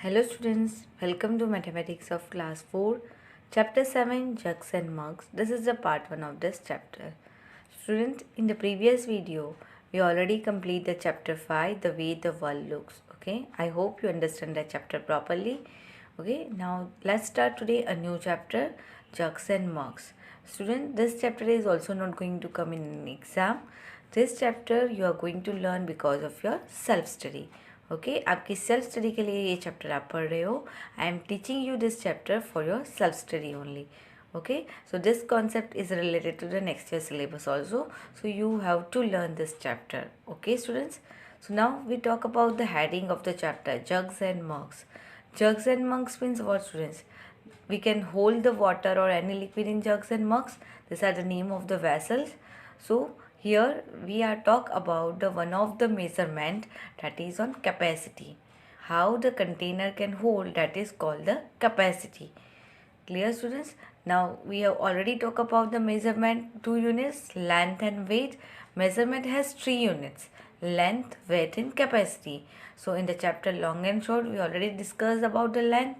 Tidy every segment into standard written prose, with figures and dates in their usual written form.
Hello students, welcome to Mathematics of Class 4, Chapter 7, Jugs and Mugs. This is the part 1 of this chapter. Student, in the previous video, we already complete the chapter 5, the way the world looks. Okay, I hope you understand that chapter properly. Okay, now let's start today a new chapter, Jugs and Mugs. Student, this chapter is also not going to come in an exam. This chapter you are going to learn because of your self-study. Okay आपकी self study के लिए ये chapter आप पढ़ रहे हो. I am teaching you this chapter for your self study only. Okay, so this concept is related to the next year syllabus also, so you have to learn this chapter. Okay students, so now we talk about the heading of the chapter, jugs and mugs. Jugs and mugs means what students? We can hold the water or any liquid in jugs and mugs. These are the name of the vessels. So here we are talk about the one of the measurement, that is on capacity. How the container can hold, that is called the capacity. Clear students? Now we have already talked about the measurement, two units, length and weight. Measurement has three units, length, weight and capacity. So in the chapter long and short, we already discussed about the length,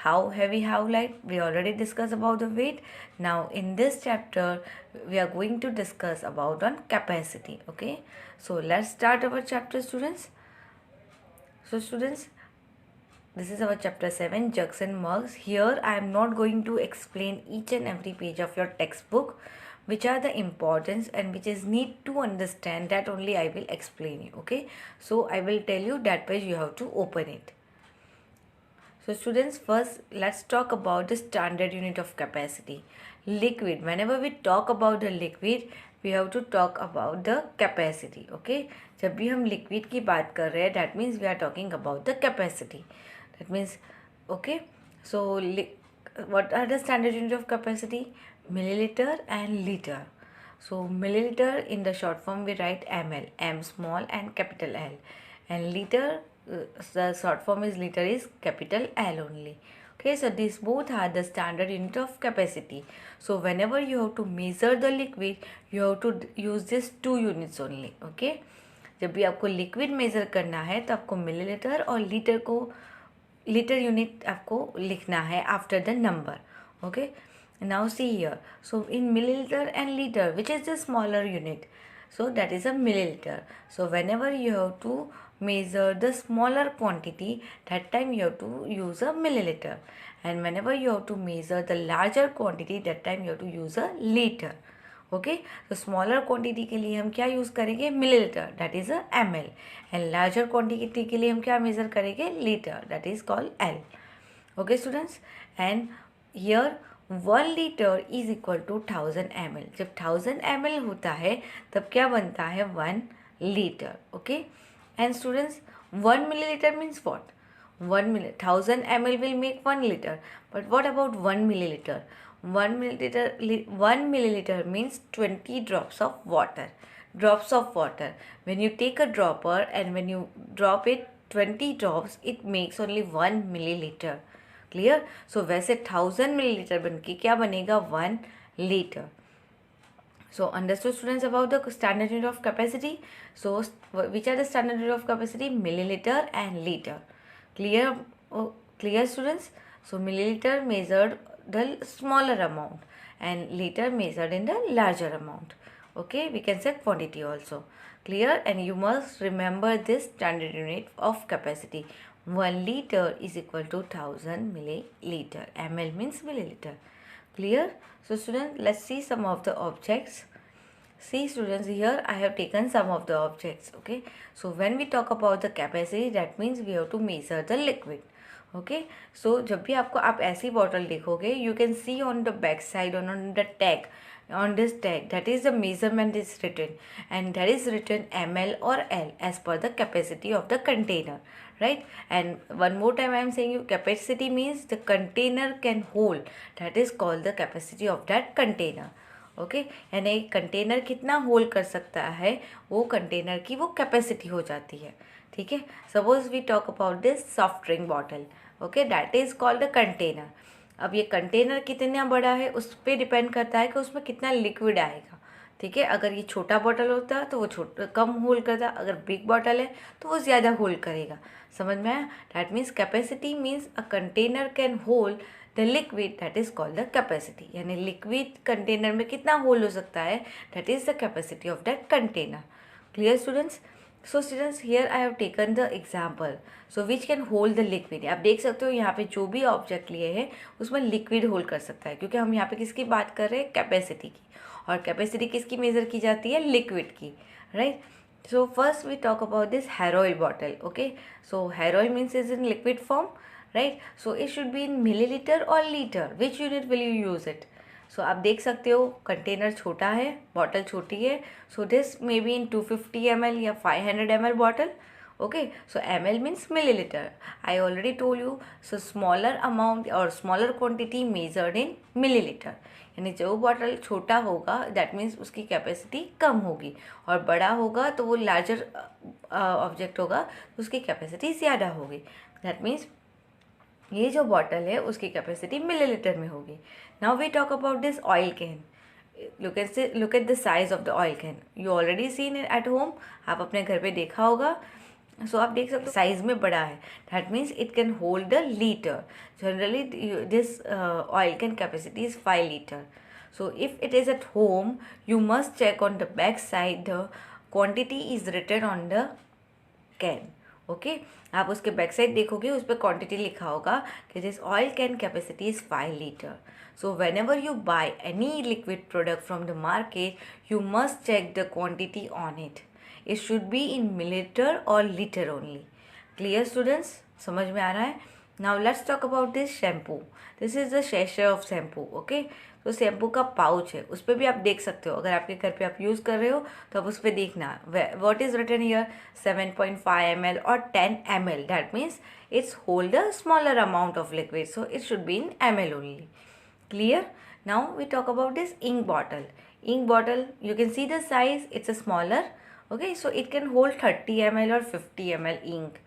how heavy, how light. We already discussed about the weight. Now in this chapter we are going to discuss about on capacity. Okay, so let's start our chapter students. So students, this is our chapter 7, jugs and mugs. Here I am not going to explain each and every page of your textbook, which are the importance and which is need to understand, that only I will explain you. Okay, so I will tell you that page you have to open it. So students, first let's talk about the standard unit of capacity. Liquid. Whenever we talk about the liquid, we have to talk about the capacity. Okay, जब भी हम liquid की बात कर रहे हैं, that means we are talking about the capacity. That means, okay, so what are the standard unit of capacity? Milliliter and liter. So milliliter, in the short form we write ml, m small and capital L, and liter, the short form is liter, is capital L only. Okay, so these both are the standard unit of capacity. So whenever you have to measure the liquid, you have to use this two units only. Okay, जब भी आपको liquid measure करना है तो आपको millilitre और litre को litre unit आपको लिखना है after the number. Okay, now see here, so in milliliter and liter, which is the smaller unit? So that is a milliliter. So whenever you have to measure the smaller quantity, that time you have to use a milliliter, and whenever you have to measure the larger quantity, that time you have to use a liter. Okay, तो smaller quantity के लिए हम क्या use करेंगे? Millilitre, that is a ml, and larger quantity के लिए हम क्या मेज़र करेंगे? Litre, that is called L. Okay students, and here 1 litre is equal to 1000 ml. जब 1000 ml होता है तब क्या बनता है? 1 litre. Okay, and students 1 milliliter means what? 1000 ml will make 1 liter, but what about 1 milliliter? 1 milliliter means 20 drops of water. Drops of water. When you take a dropper and when you drop it 20 drops, it makes only 1 milliliter. Clear? So वैसे 1000 milliliter बन के क्या बनेगा? 1 liter. So understood students about the standard unit of capacity? So which are the standard unit of capacity? Milliliter and liter. Clear? Oh, clear students? So milliliter measured the smaller amount and liter measured in the larger amount. Okay, we can say quantity also. Clear? And you must remember this standard unit of capacity. 1 liter is equal to 1000 milliliter. ml means milliliter. Clear? So students, let's see some of the objects. See students, here I have taken some of the objects. Okay, so when we talk about the capacity, that means we have to measure the liquid. Okay, so जब भी आपको आप ऐसी bottle देखोगे, you can see on the back side on the tag, on this tag, that is the measurement is written, and that is written ml or L as per the capacity of the container, right? And one more time I am saying you, capacity means the container can hold, that is called the capacity of that container. Okay, यानी container कितना hold कर सकता है, वो container की वो capacity हो जाती है. ठीक है, suppose we talk about this soft drink bottle. Okay, that is called a container. अब ये कंटेनर कितना बड़ा है उस पर डिपेंड करता है कि उसमें कितना लिक्विड आएगा. ठीक है, अगर ये छोटा बॉटल होता तो वो कम होल्ड करता, अगर बिग बॉटल है तो वो ज़्यादा होल्ड करेगा। समझ में आया? That means capacity means a container can hold the liquid, that is called the capacity. यानी लिक्विड कंटेनर में कितना होल्ड हो सकता है, that is the capacity of that container. Clear students? So students here I have taken the example so which can hold the liquid. आप देख सकते हो यहाँ पे जो भी ऑब्जेक्ट लिए हैं उसमें लिक्विड होल्ड कर सकता है, क्योंकि हम यहाँ पे किसकी बात कर रहे हैं, कैपेसिटी की। और कैपेसिटी किसकी मेजर की जाती है, लिक्विड की, right. So first we talk about this hair oil bottle. Okay, so hair oil means is in liquid form, right. So it should be in millilitre और litre, which unit will you use it. So आप देख सकते हो container छोटा है, bottle छोटी है, so this may be in 250 ml या 500 ml bottle. Okay, so ml means millilitre. I already told you, so smaller amount और smaller quantity measured in millilitre. यानी जो बॉटल छोटा होगा दैट मीन्स उसकी कैपेसिटी कम होगी, और बड़ा होगा तो वो लार्जर ऑब्जेक्ट होगा तो उसकी कैपेसिटी ज़्यादा होगी। दैट मीन्स ये जो बॉटल है उसकी कैपेसिटी मिलीलीटर में होगी। Now we talk about this oil can. Look at the size of the oil can, you already seen at home, आप अपने घर पे देखा होगा। सो आप देख सकते हो साइज में बड़ा है, that means it can hold the litre. Generally this oil can capacity is 5 litre. So if it is at home you must check on the back side the quantity is written on the can. Okay, आप उसके back side देखोगे, उस पर quantity लिखा होगा कि this oil can capacity is 5 litre. So whenever you buy any liquid product from the market you must check the quantity on it. It should be in millilitre और litre only. Clear students? समझ में आ रहा है? Now let's talk about this shampoo. This is the sachet of shampoo. Okay, तो shampoo का pouch है, उस पर भी आप देख सकते हो, अगर आपके घर पे आप यूज़ कर रहे हो तो आप उस पर देखना what is written here 7.5 ml और 10 ml। That means it's hold a smaller amount of liquid, so it should be in ml only. Clear? Now we talk about this ink bottle. Ink bottle, you can see the size, it's a smaller. Okay, so it can hold 30 ml और 50 ml ink.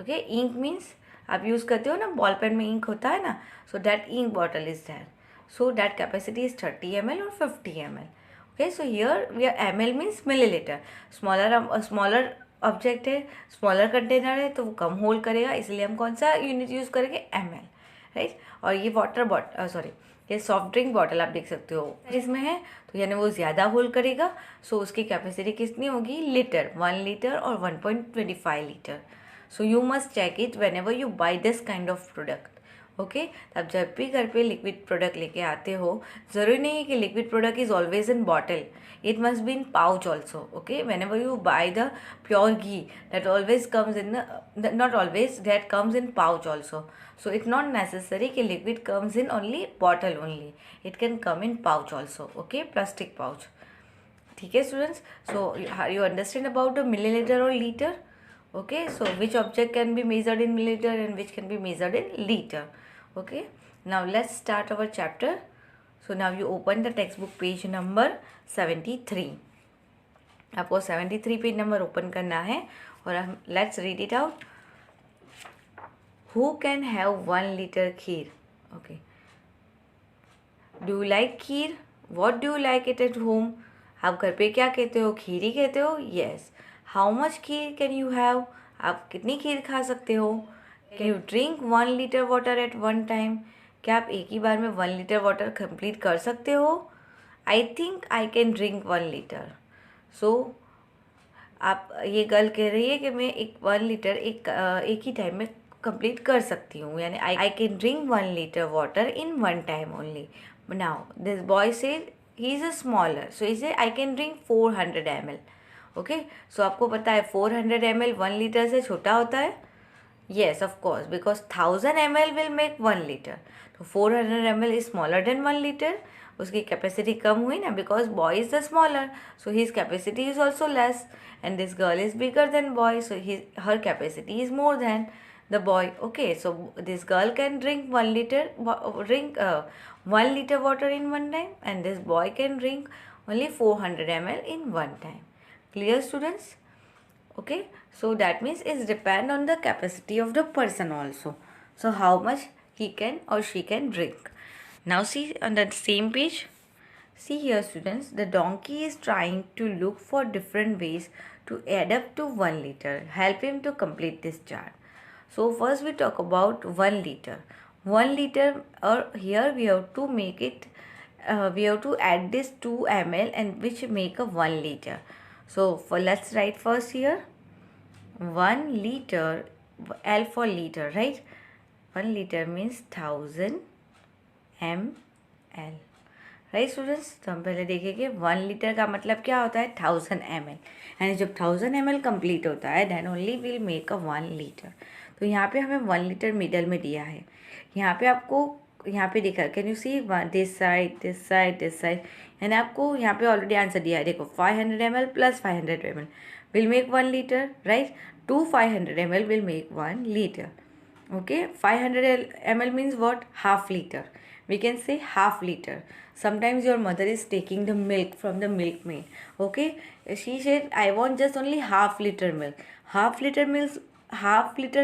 Okay, ink means आप use करते हो ना, ball pen में ink होता है ना, so that ink bottle is that. So that capacity is 30 ml or 50 ml. Okay, so here we are ml means milliliter. Smaller object है, smaller container है तो वो कम होल्ड करेगा, इसलिए हम कौन सा यूनिट यूज़ करेंगे, ml, राइट। और ये वाटर बॉटल सॉरी ये सॉफ्ट ड्रिंक बॉटल आप देख सकते हो जिसमें है, तो यानी वो ज़्यादा होल्ड करेगा, सो उसकी कैपेसिटी कितनी होगी, लीटर, 1 लीटर और 1.25 litre. So you must check it whenever you buy this kind of product. Okay, तब जब भी घर पे लिक्विड प्रोडक्ट लेके आते हो, ज़रूरी नहीं है कि liquid product is always in bottle, it must be in pouch also. Okay, whenever you buy the pure ghee that always comes in not always that comes in pouch also. So it's not necessary कि liquid comes in only bottle only, it can come in pouch also. Okay, plastic pouch. ठीक है students? So you understand about the millilitre और litre? Okay, so which object can be measured in milliliter and which can be measured in liter? Okay, now let's start our chapter. So now you open the textbook page number 73. आपको 73 page number open करना है और हम let's read it out. Who can have 1 liter kheer? Okay. Do you like kheer? What do you like it at home? आप घर पे क्या कहते हो, खीर ही कहते हो? Yes. How much kheer can you have? आप कितनी खीर खा सकते हो? Can you drink 1 litre water at one time? क्या आप एक ही बार में 1 लीटर वाटर कंप्लीट कर सकते हो? I think I can drink 1 litre. So आप ये गर्ल कह रही है कि मैं 1 लीटर एक ही टाइम में कंप्लीट कर सकती हूँ, यानी I can drink 1 litre water in one time only. Now this boy said he is a smaller, so he said I can drink 400 ml। Okay, so आपको पता है 400 ml 1 लीटर से छोटा होता है? Yes of course, because 1000 ml will make 1 litre, तो 400 ml is smaller than 1 litre. उसकी capacity कम हुई ना, because boy is the smaller, so his capacity is also less, and this girl is bigger than boy, so her capacity is more than the boy. Okay, so this girl can drink 1 liter 1 liter water in one time, and this boy can drink only 400 ml in one time. Clear students? Okay, so that means it depend on the capacity of the person also, so how much he can or she can drink. Now see on the same page See here students, the donkey is trying to look for different ways to add up to 1 liter. Help him to complete this chart. So first we talk about 1 liter. 1 liter, or here we have to make it, we have to add this 2 ml and which make a 1 liter. So let's write first here 1 liter, L for liter, right? 1 liter means 1000 ml. Right students, तो हम पहले देखेंगे 1 litre का मतलब क्या होता है 1000 ml, यानी जब 1000 ml कंप्लीट होता है then only will make a 1 litre. तो यहाँ पे हमें 1 लीटर मिडल में दिया है. यहाँ पे आपको यहाँ पे दिखा, can you see this side this side this side, यानी आपको यहाँ पे ऑलरेडी आंसर दिया है. देखो 500 ml plus 500 ml will make 1 litre, right. 500 ml will make 1 litre. Okay, 500 ml means what? Half liter. We can say half liter. Sometimes your mother is taking the milk from the milkmaid. Okay, she said I want just only half liter milk. Half liter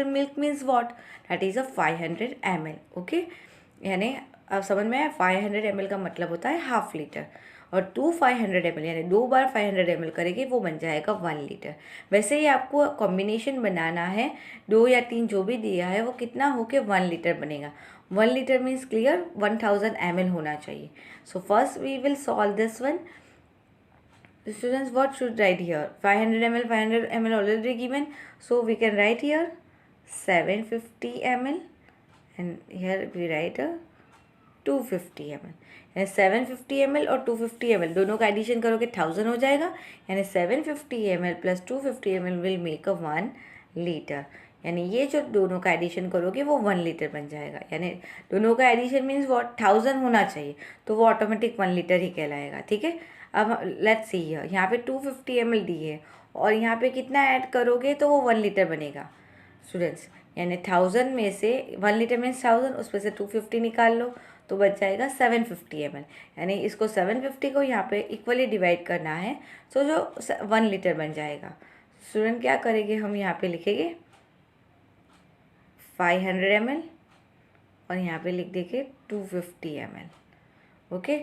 milk means what? That is a 500 ml. Okay, यानी अब समझ में आया 500 ml का मतलब होता है half litre, और 500 ml यानी 2 बार 500 ml करेंगे वो बन जाएगा 1 लीटर. वैसे ही आपको कॉम्बिनेशन बनाना है, 2 या 3 जो भी दिया है वो कितना होके 1 लीटर बनेगा. 1 लीटर मीन्स क्लियर 1000 ml होना चाहिए. So first we will solve this one. Students, what should write here? 500 ml already given, so we can write here 750 ml, and here we write a 250 ml. यानी 750 ml और 250 ml दोनों का addition करोगे 1000 हो जाएगा, यानी 750 ml plus 250 ml will make a 1 litre. यानी ये जो दोनों का एडिशन करोगे वो 1 लीटर बन जाएगा. यानी दोनों का एडिशन मीन्स वॉट 1000 होना चाहिए, तो वो ऑटोमेटिक 1 लीटर ही कहलाएगा. ठीक है, अब लेट्स सी हियर, यहाँ पे 250 ml दी है और यहाँ पे कितना ऐड करोगे तो वो 1 लीटर बनेगा. स्टूडेंट्स, यानी 1000 में से 1 लीटर मीन्स 1000, उस पर से 250 निकाल लो तो बच जाएगा 750 ml. यानी इसको 750 को यहाँ पे इक्वली डिवाइड करना है, सो जो 1 लीटर बन जाएगा. स्टूडेंट क्या करेंगे, हम यहाँ पे लिखेंगे 500 ml और यहाँ पे लिख देंगे 250 ml. ओके,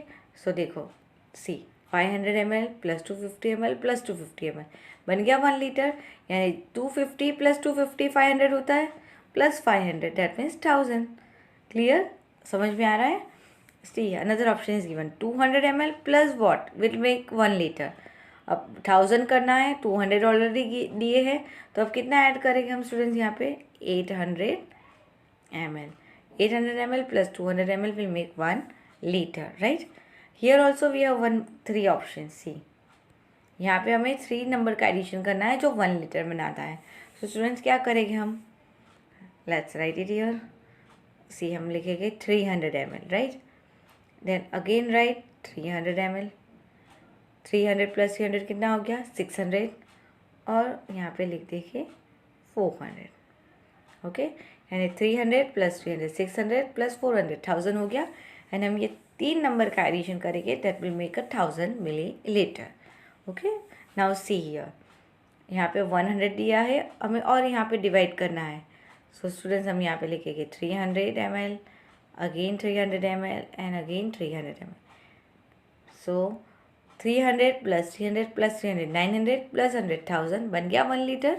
सो देखो सी 500 ml plus 250 ml plus 250 ml बन गया 1 लीटर. यानी 250 प्लस 250 500 होता है, प्लस 500 दैट मीन्स 1000. क्लियर, समझ में आ रहा है. See another option is given 200 ml plus what will make 1 litre. अब 1000 करना है, 200 ऑलरेडी दिए हैं, तो अब कितना ऐड करेंगे हम स्टूडेंट्स यहाँ पे 800 ml. 800 ml plus 200 ml will make 1 litre, right. Here also we have 3 option. See यहाँ पे हमें 3 नंबर का एडिशन करना है जो 1 लीटर बनाता है. तो स्टूडेंट्स क्या करेंगे हम, let's write it here. See हम लिखेंगे 300 ml, right. Then again write 300 ml. 300 plus 300 कितना हो गया 600, और यहाँ पे लिख देखिए 400. ओके, यानी 300 प्लस 300 600 प्लस 400 1000 हो गया. एंड हम ये 3 नंबर का एडिशन करेंगे that will make a 1000 millilitre. Okay, now see here, यहाँ पे 100 दिया है हमें और यहाँ पे डिवाइड करना है. सो स्टूडेंट्स हम यहाँ पे लिखेंगे 300 ml, again 300 ml and again 300 ml. So 300 plus 300 plus 300 900 plus 100 1000 बन गया 1 litre.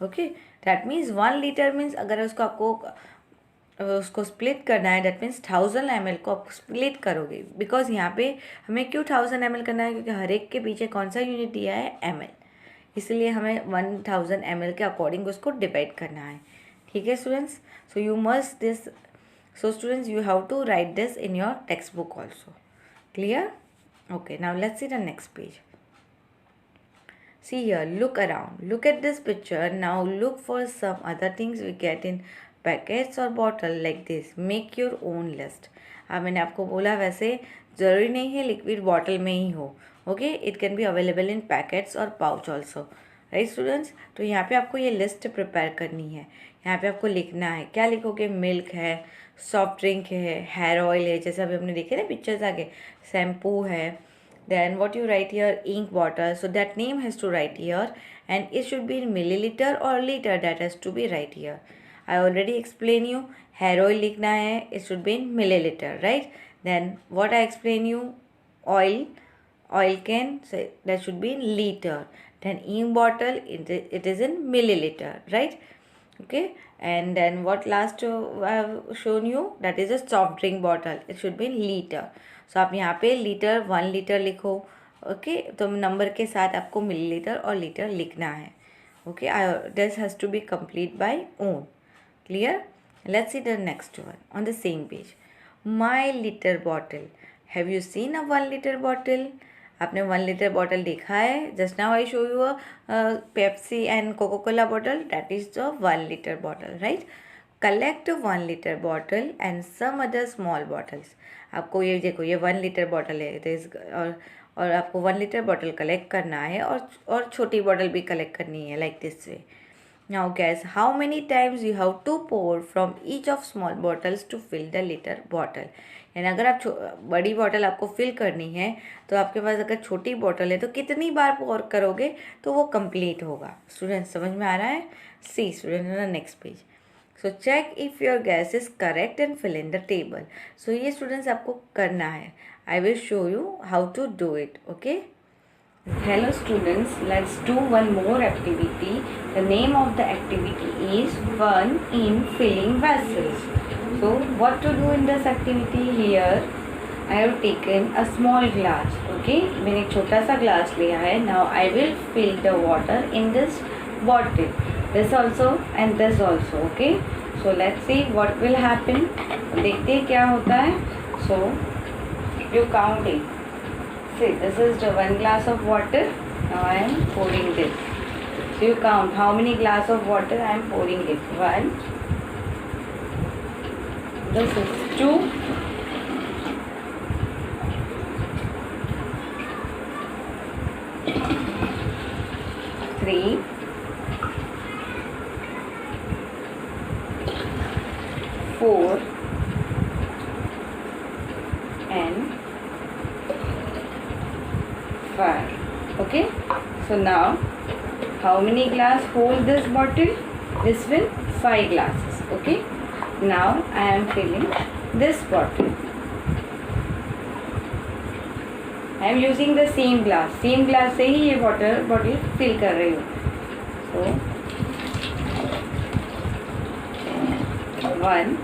Okay, that means 1 litre means अगर उसको स्प्लिट करना है दैट मीन्स 1000 ml को आप स्प्लिट करोगे. बिकॉज यहाँ पे हमें क्यों 1000 ml करना है, क्योंकि हर एक के पीछे कौन सा यूनिट दिया है ml, इसलिए हमें 1000 ml के अकॉर्डिंग उसको डिवाइड करना है. ठीक है students, so you must this, so students you have to write this in your textbook also. Clear? Okay, now let's see the next page. See here, look around. Look at this picture. Now look for some other things we get in packets or bottle like this. Make your own list. मैंने आपको बोला वैसे ज़रूरी नहीं है liquid bottle में ही हो. Okay, it can be available in packets और पाउच ऑल्सो, राइट स्टूडेंट्स. तो यहाँ पे आपको ये लिस्ट प्रिपेयर करनी है. यहाँ पे आपको लिखना है, क्या लिखोगे, मिल्क है, सॉफ्ट ड्रिंक है, हेयर ऑयल है, जैसे अभी हमने देखे ना पिक्चर्स आगे, शैम्पू है. Then what you write here, ink bottle. So that name has to write here and it should be in millilitre और litre, that has to be right here. I already explain you, hair oil लिखना है, it should be in millilitre, right. Then what I explain you, oil can, so that should be in liter. Then ink bottle, it is in milliliter, right? Okay. And then what last I have shown you, that is a soft drink bottle, it should be in liter. So आप यहाँ पे litre 1 litre लिखो. Okay तो number के साथ आपको millilitre और litre लिखना है. Okay this has to be complete by own. Clear? Let's see the next one on the same page. My liter bottle. Have you seen a 1 liter bottle? आपने 1 liter bottle देखा है? Just now I show you a Pepsi and Coca-Cola bottle. That is the 1 liter bottle, right? Collect a 1 liter bottle and some other small bottles. आपको ये देखो, ये 1 liter bottle है, और आपको 1 liter bottle कलेक्ट करना है और छोटी बॉटल भी कलेक्ट करनी है, like this way. Now guess how many times you have to pour from each of small bottles to fill the liter bottle. यानी अगर आप बड़ी बॉटल आपको फिल करनी है तो आपके पास अगर छोटी बॉटल है तो कितनी बार पोर करोगे तो वो कंप्लीट होगा. स्टूडेंट्स समझ में आ रहा है? See student on the next page. So check if your guess is correct and fill in the table. So ये स्टूडेंट्स आपको करना है. I will show you how to do it. Okay. Hello students, let's do one more activity. The name of the activity is Fun in Filling Vessels. So what to do in this activity? Here I have taken a small glass. Okay, मैंने एक छोटा सा glass लिया है. Now I will fill the water in this bottle. This also and this also. Okay, so let's see what will happen. देखते हैं क्या होता है. So you count it. See, this is the 1 glass of water. Now I am pouring this. So you count how many glass of water I am pouring it. 1. This is 2. 3. 4. And 5. Okay, so now how many glass hold this bottle? This will 5 glasses. Okay, now I am filling this bottle. I am using the same glass से ही ये bottle fill कर रही हूँ. So 1,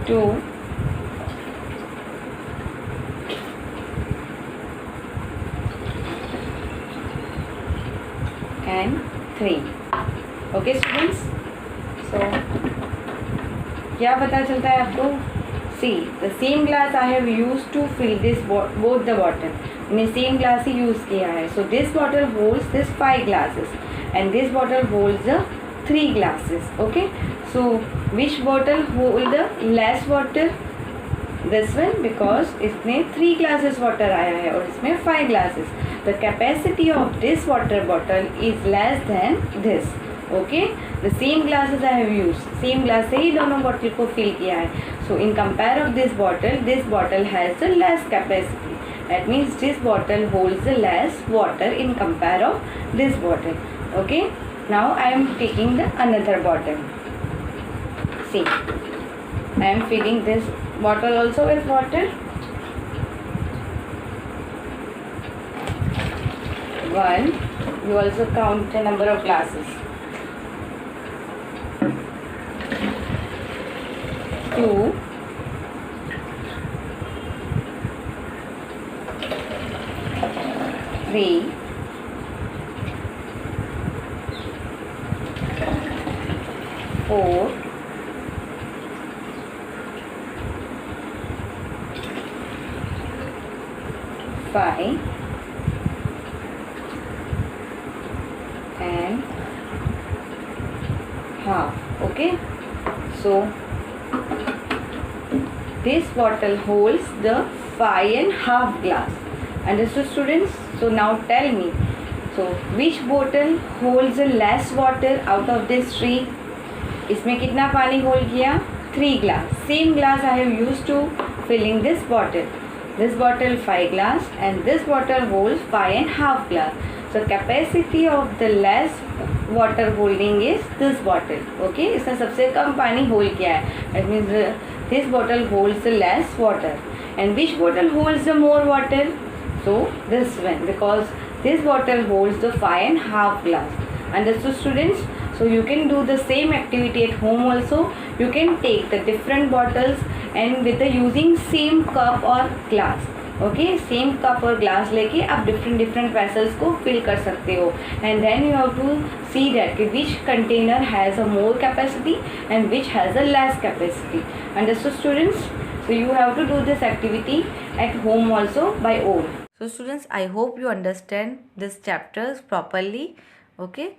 2, and 3. Okay students, so क्या पता चलता है आपको? See, the same glass I have used to fill this both the bottle. मैंने same glass ही use किया है. So this bottle holds this 5 glasses and this bottle holds the 3 glasses. Okay, so which bottle hold the less water? This one, because इसमें 3 glasses water आया है और इसमें 5 glasses. The capacity of this water bottle is less than this. Okay, the same glasses I have used. Same glass से ही दोनों bottle को fill किया है. So in compare of this bottle has the less capacity. That means this bottle holds the less water in compare of this bottle. Okay, now I am taking the another bottle. See, I am filling this bottle also with water. 1, you also count the number of glasses. 2, 3, 4, 5, and half. Okay, so this bottle holds the 5½ glass. Understood students? So now tell me, so which bottle holds the less water out of this 3? इसमें कितना पानी hold किया? 3 glass. Same glass I have used to filling this bottle. This bottle 5 glass and this bottle holds 5½ glass. So capacity of the less water holding is this bottle. Okay, इसमें सबसे कम पानी hold किया है. That means this bottle holds the less water. And which bottle holds the more water? So this one, because this bottle holds the 5.5 glass. Understood, students? So you can do the same activity at home also. You can take the different bottles and with the using same cup or glass. ओके, same cup और glass लेके आप different vessels को fill कर सकते हो. And then you have to see that कि which container has a more capacity and which has a less capacity. Understood students? So you have to do this activity at home also by own. So students, I hope you understand this chapters properly. Okay,